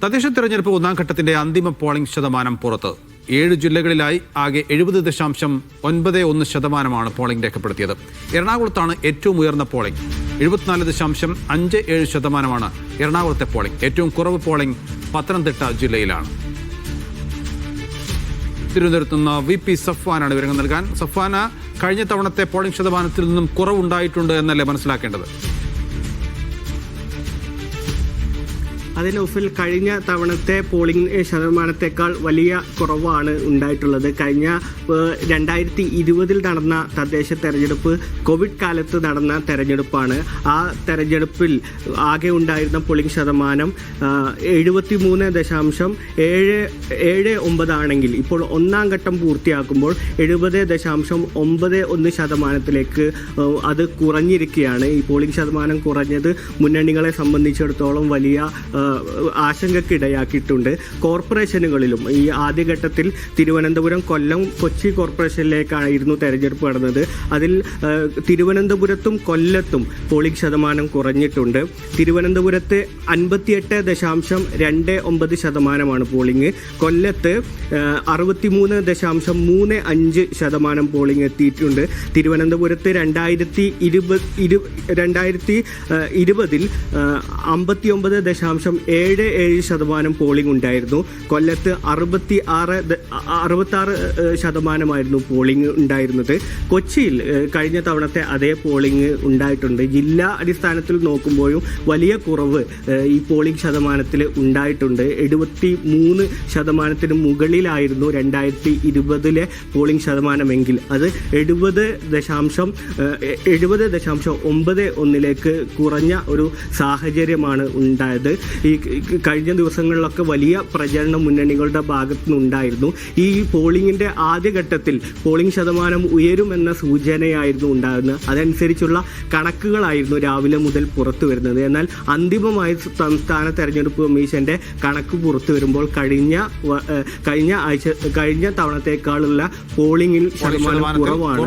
തദ്ദേശ തെരഞ്ഞെടുപ്പ് ഒന്നാം ഘട്ടത്തിന്റെ അന്തിമ പോളിംഗ് ശതമാനം പുറത്ത് 7 ജില്ലകളിലായി ആകെ 70.91% പോളിംഗ് രേഖപ്പെടുത്തിയത്. എറണാകുളത്താണ് ഏറ്റവും ഉയർന്ന പോളിംഗ്. 74.57% എറണാകുളത്തെ പോളിംഗ്. ഏറ്റവും കുറവ് പോളിംഗ് പത്തനംതിട്ട ജില്ലയിലാണ്. തിരുവനന്തപുരത്ത് നിന്ന് VP സഫ്വാനാണ് വിവരങ്ങൾ നൽകാൻ. സഫ്വാന, കഴിഞ്ഞ തവണത്തെ പോളിംഗ് ശതമാനത്തിൽ നിന്നും കുറവുണ്ടായിട്ടുണ്ട് എന്നല്ലേ മനസ്സിലാക്കേണ്ടത്? അതിൽ കഴിഞ്ഞ തവണത്തെ പോളിംഗ് ശതമാനത്തേക്കാൾ വലിയ കുറവാണ് ഉണ്ടായിട്ടുള്ളത്. കഴിഞ്ഞ 2020 നടന്ന തദ്ദേശ തെരഞ്ഞെടുപ്പ് കോവിഡ് കാലത്ത് നടന്ന തെരഞ്ഞെടുപ്പാണ്. ആ തെരഞ്ഞെടുപ്പിൽ ആകെ ഉണ്ടായിരുന്ന പോളിംഗ് ശതമാനം 73.79 ആണെങ്കിൽ ഇപ്പോൾ ഒന്നാം ഘട്ടം പൂർത്തിയാക്കുമ്പോൾ 70.91% അത് കുറഞ്ഞിരിക്കുകയാണ്. ഈ പോളിംഗ് ശതമാനം കുറഞ്ഞത് മുന്നണികളെ സംബന്ധിച്ചിടത്തോളം വലിയ ആശങ്കയ്ക്കിടയാക്കിയിട്ടുണ്ട്. കോർപ്പറേഷനുകളിലും ഈ ആദ്യഘട്ടത്തിൽ തിരുവനന്തപുരം, കൊല്ലം, കൊച്ചി കോർപ്പറേഷനിലേക്കായിരുന്നു തെരഞ്ഞെടുപ്പ് നടന്നത്. അതിൽ തിരുവനന്തപുരത്തും കൊല്ലത്തും പോളിംഗ് ശതമാനം കുറഞ്ഞിട്ടുണ്ട്. തിരുവനന്തപുരത്ത് 58.29% പോളിംഗ്, കൊല്ലത്ത് 63.35% പോളിംഗ് എത്തിയിട്ടുണ്ട്. തിരുവനന്തപുരത്ത് 2020 59.77% പോളിംഗ് ഉണ്ടായിരുന്നു. കൊല്ലത്ത് 66% പോളിംഗ് ഉണ്ടായിരുന്നത്. കൊച്ചിയിൽ കഴിഞ്ഞ തവണത്തെ അതേ പോളിംഗ് ഉണ്ടായിട്ടുണ്ട്. ജില്ലാ അടിസ്ഥാനത്തിൽ നോക്കുമ്പോഴും വലിയ കുറവ് ഈ പോളിംഗ് ശതമാനത്തിൽ ഉണ്ടായിട്ടുണ്ട്. 73% മുകളിലായിരുന്നു 2020 പോളിംഗ് ശതമാനമെങ്കിൽ അത് 70.91 കുറഞ്ഞ ഒരു സാഹചര്യമാണ് ഉണ്ടായത്. ഈ കഴിഞ്ഞ ദിവസങ്ങളിലൊക്കെ വലിയ പ്രചരണ മുന്നണികളുടെ ഭാഗത്തു നിന്നുണ്ടായിരുന്നു. ഈ പോളിംഗിന്റെ ആദ്യഘട്ടത്തിൽ പോളിംഗ് ശതമാനം ഉയരുമെന്ന സൂചനയായിരുന്നു ഉണ്ടാകുന്നത്. അതനുസരിച്ചുള്ള കണക്കുകളായിരുന്നു രാവിലെ മുതൽ പുറത്തു വരുന്നത്. എന്നാൽ അന്തിമമായി സംസ്ഥാന തെരഞ്ഞെടുപ്പ് കമ്മീഷന്റെ കണക്ക് പുറത്തു വരുമ്പോൾ കഴിഞ്ഞ തവണത്തേക്കാളുള്ള പോളിംഗിൽ ശതമാനം കുറവാണ്.